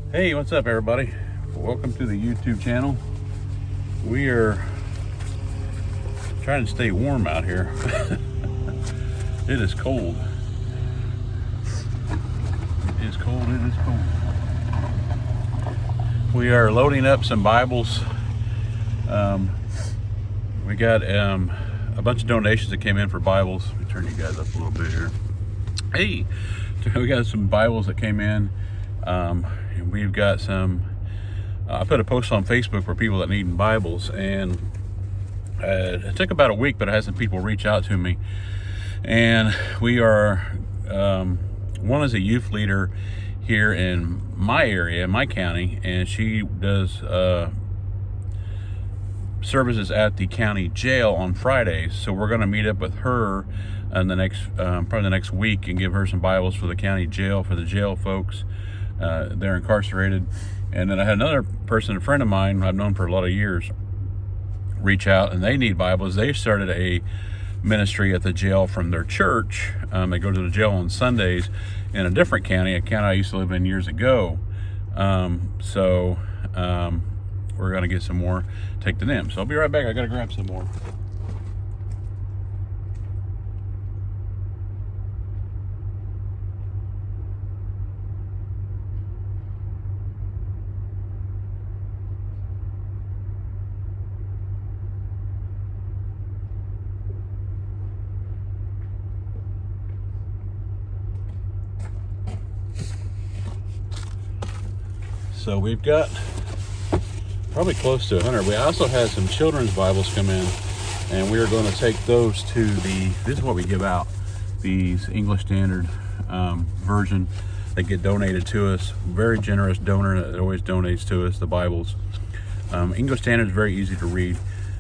Hey, what's up, everybody? Welcome to the YouTube channel. We are trying to stay warm out here. It is cold. It is cold. It is cold. We are loading up some Bibles. We got a bunch of donations that came in for Bibles. Let me turn you guys up a little bit here. Hey, we got some Bibles that came in. And we've got some, I put a post on Facebook for people that need Bibles, and it took about a week, but I had some people reach out to me. And we are, one is a youth leader here in my area, my county, and she does services at the county jail on Fridays. So we're going to meet up with her in the next, probably the next week, and give her some Bibles for the county jail, for the jail folks. They're incarcerated. And then I had another person, a friend of mine I've known for a lot of years, reach out, and they need Bibles. They started a ministry at the jail from their church. They go to the jail on Sundays in a different county, a county I used to live in years ago. We're going to get some more, take to them. So I'll be right back. I got to grab some more. So we've got probably close to 100. We also had some children's Bibles come in, and we are going to take those to this is what we give out, these English Standard version. They get donated to us. Very generous donor that always donates to us the Bibles. English Standard is very easy to read.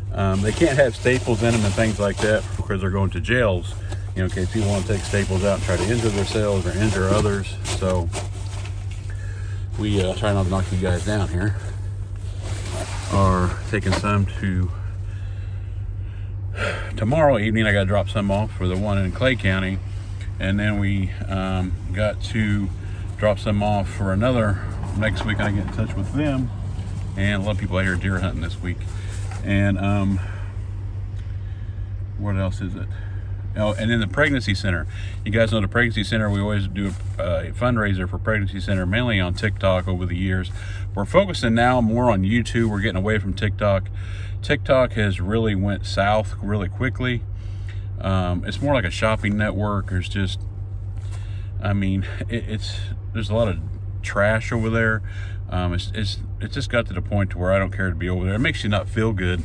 They can't have staples in them and things like that because they're going to jails, in case people want to take staples out and try to injure themselves or injure others. So we try not to knock you guys down here. Are taking some to tomorrow evening. I got to drop some off for the one in Clay County, and then we got to drop some off for another next week. I get in touch with them, and a lot of people out here deer hunting this week. And what else is it? Oh, and then the pregnancy center. You guys know the pregnancy center. We always do a fundraiser for pregnancy center, mainly on TikTok over the years. We're focusing now more on YouTube. We're getting away from TikTok. TikTok has really went south really quickly. It's more like a shopping network. There's just, there's a lot of trash over there. It's just got to the point to where I don't care to be over there. It makes you not feel good,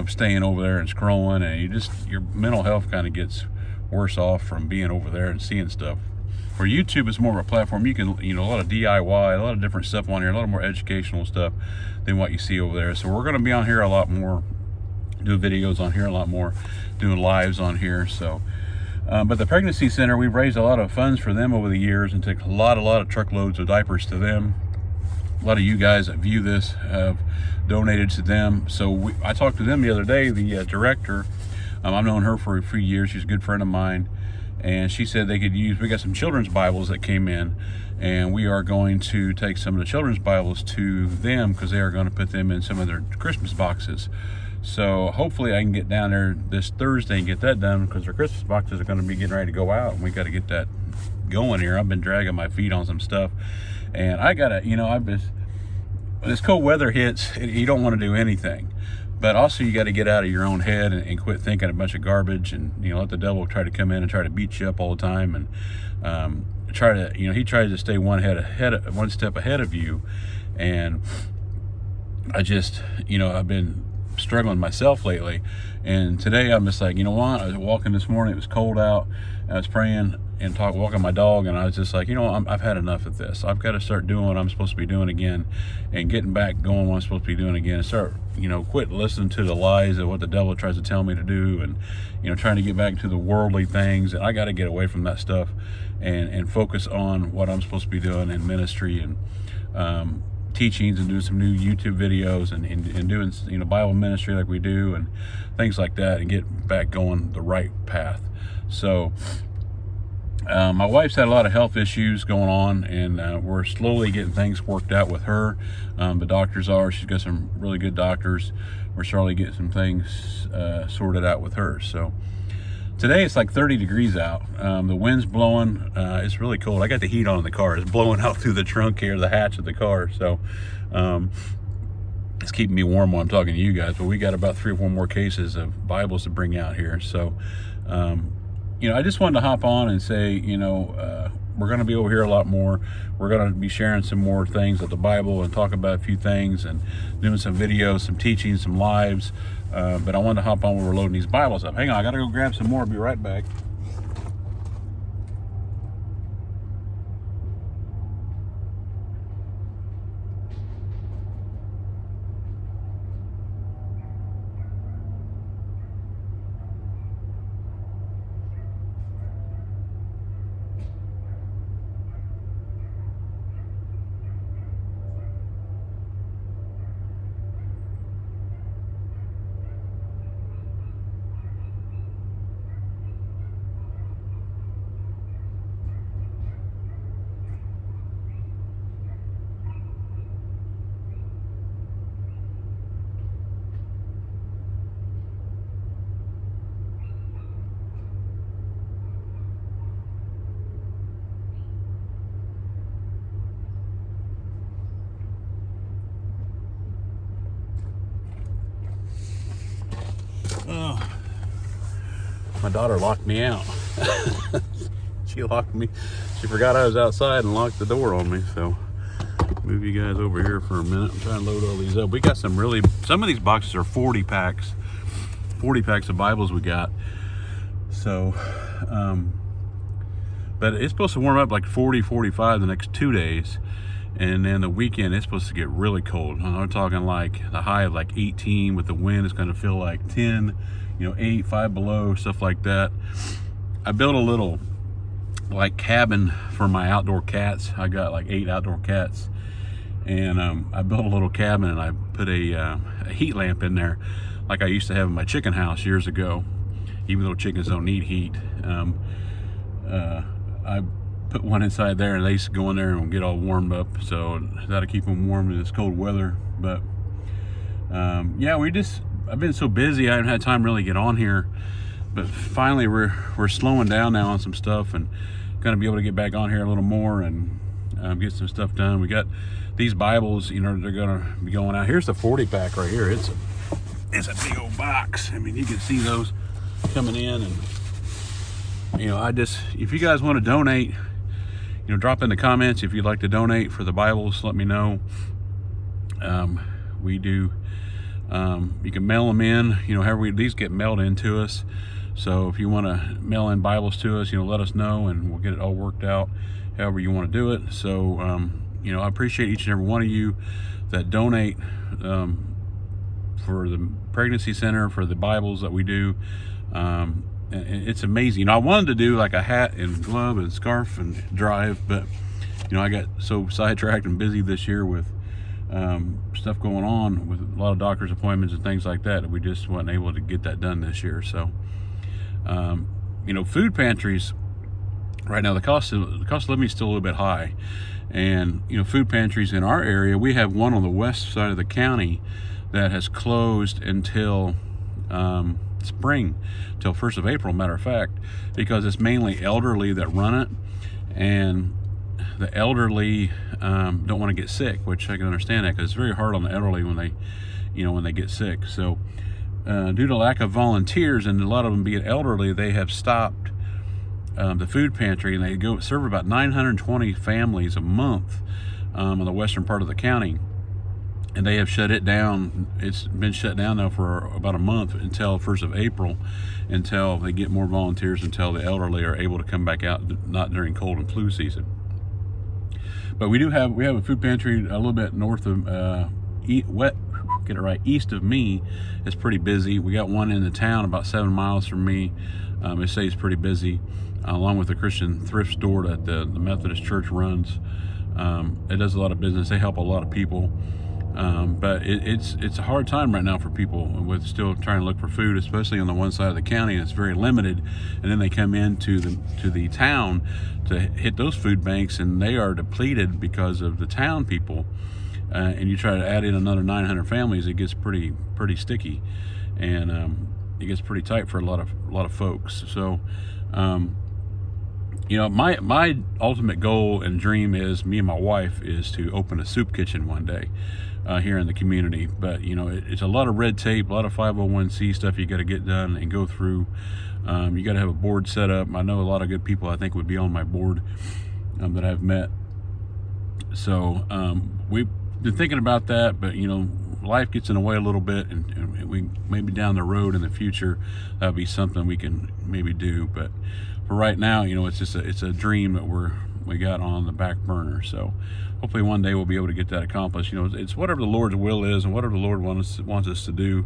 staying over there and scrolling, and your mental health kind of gets worse off from being over there and seeing stuff. Where YouTube is more of a platform, you can, a lot of DIY, a lot of different stuff on here, a lot of more educational stuff than what you see over there. So we're going to be on here a lot more, do videos on here a lot more, doing lives on here. So, but the pregnancy center, we've raised a lot of funds for them over the years and took a lot of truckloads of diapers to them. A lot of you guys that view this have donated to them. So I talked to them the other day, the director. I've known her for a few years. She's a good friend of mine. And she said they could use, we got some children's Bibles that came in, and we are going to take some of the children's Bibles to them because they are going to put them in some of their Christmas boxes. So hopefully I can get down there this Thursday and get that done, because their Christmas boxes are going to be getting ready to go out, and we got to get that going here. I've been dragging my feet on some stuff, and I got to, when this cold weather hits, you don't want to do anything. But also you got to get out of your own head and quit thinking a bunch of garbage, and let the devil try to come in and try to beat you up all the time, and try to he tries to stay one step ahead of you. And I just I've been struggling myself lately, and today I'm just like, what, I was walking this morning, it was cold out, I was praying and walking my dog, and I was just like, I've had enough of this. I've got to start doing what I'm supposed to be doing again, and getting back going what I'm supposed to be doing again, and start quit listening to the lies of what the devil tries to tell me to do, and trying to get back to the worldly things. And I got to get away from that stuff and focus on what I'm supposed to be doing in ministry, and teachings, and doing some new YouTube videos, and doing Bible ministry like we do, and things like that, and get back going the right path. So My wife's had a lot of health issues going on, and we're slowly getting things worked out with her. The doctors are. She's got some really good doctors. We're slowly getting some things sorted out with her. So today it's like 30 degrees out. The wind's blowing. It's really cold. I got the heat on in the car. It's blowing out through the trunk here, the hatch of the car. So it's keeping me warm while I'm talking to you guys. But we got about 3 or 4 more cases of Bibles to bring out here. So I just wanted to hop on and say, we're going to be over here a lot more. We're going to be sharing some more things of the Bible and talk about a few things and doing some videos, some teaching, some lives. But I wanted to hop on when we're loading these Bibles up. Hang on, I got to go grab some more. I'll be right back. Oh, my daughter locked me out. She locked me. She forgot I was outside and locked the door on me. So move you guys over here for a minute. I'm trying to load all these up. We got some of these boxes are 40 packs of Bibles we got. So, but it's supposed to warm up like 40, 45 the next 2 days. And then the weekend, it's supposed to get really cold. I'm talking like the high of like 18 with the wind. It's going to feel like 10, 8, 5 below, stuff like that. I built a little like cabin for my outdoor cats. I got like 8 outdoor cats. And I built a little cabin and I put a heat lamp in there like I used to have in my chicken house years ago. Even though chickens don't need heat. I put one inside there and they used to go in there and get all warmed up, so that'll keep them warm in this cold weather. But I've been so busy I haven't had time to really get on here, but finally we're slowing down now on some stuff and gonna be able to get back on here a little more and get some stuff done. We got these Bibles, they're gonna be going out. Here's the 40 pack right here. It's a big old box. I mean, you can see those coming in, and if you guys want to donate, drop in the comments if you'd like to donate for the Bibles. Let me know. We do. You can mail them in. However these get mailed in to us. So if you want to mail in Bibles to us, let us know and we'll get it all worked out. However you want to do it. So I appreciate each and every one of you that donate for the pregnancy center, for the Bibles that we do. And it's amazing. I wanted to do like a hat and glove and scarf and drive, but I got so sidetracked and busy this year with stuff going on with a lot of doctor's appointments and things like that we just wasn't able to get that done this year. So food pantries right now, the cost of living is still a little bit high, and food pantries in our area, we have one on the west side of the county that has closed until spring, till 1st of April, matter of fact, because it's mainly elderly that run it, and the elderly don't want to get sick, which I can understand that, because it's very hard on the elderly when they get sick. So due to lack of volunteers and a lot of them being elderly, they have stopped the food pantry, and they go serve about 920 families a month in the western part of the county. And they have shut it down. It's been shut down now for about a month until 1st of April, until they get more volunteers, until the elderly are able to come back out, not during cold and flu season. But we have a food pantry a little bit north of east of me. It's pretty busy. We got one in the town about 7 miles from me. It stays pretty busy, along with the Christian thrift store that the Methodist Church runs. It does a lot of business. They help a lot of people. But it's a hard time right now for people with still trying to look for food, especially on the one side of the county. It's very limited, and then they come into the town to hit those food banks, and they are depleted because of the town people. And you try to add in another 900 families, it gets pretty sticky, and it gets pretty tight for a lot of folks. So you know, my ultimate goal and dream is, me and my wife, is to open a soup kitchen one day here in the community. But you know, it's a lot of red tape, a lot of 501c stuff you got to get done and go through. You got to have a board set up. I know a lot of good people I think would be on my board that I've met. So we've been thinking about that, but you know, life gets in the way a little bit, and we maybe down the road in the future that'll be something we can maybe do. But for right now, you know, it's a dream that we got on the back burner. So hopefully one day we'll be able to get that accomplished. You know, it's whatever the Lord's will is, and whatever the Lord wants us to do.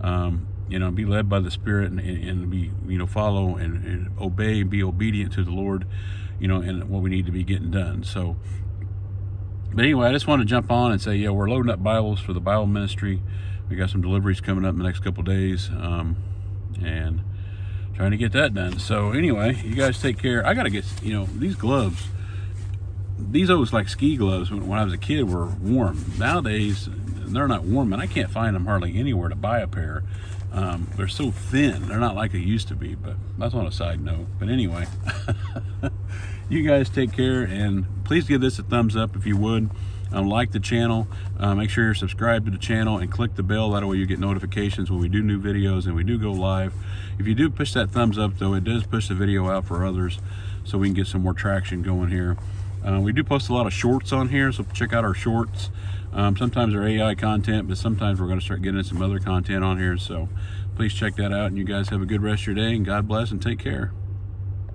You know, be led by the Spirit, and be, you know, follow and obey and be obedient to the Lord, you know, and what we need to be getting done. So, but anyway, I just want to jump on and say, yeah, we're loading up Bibles for the Bible ministry. We got some deliveries coming up in the next couple days, and trying to get that done. So anyway, you guys take care. I gotta get, you know, these gloves. These always, like ski gloves, when I was a kid, were warm. Nowadays, they're not warm, and I can't find them hardly anywhere to buy a pair. They're so thin. They're not like they used to be, but that's on a side note. But anyway, you guys take care, and please give this a thumbs up if you would. Like the channel. Make sure you're subscribed to the channel and click the bell. That way you get notifications when we do new videos and we do go live. If you do push that thumbs up, though, it does push the video out for others, so we can get some more traction going here. We do post a lot of shorts on here, so check out our shorts. Sometimes they're AI content, but sometimes we're going to start getting some other content on here. So please check that out, and you guys have a good rest of your day, and God bless, and take care.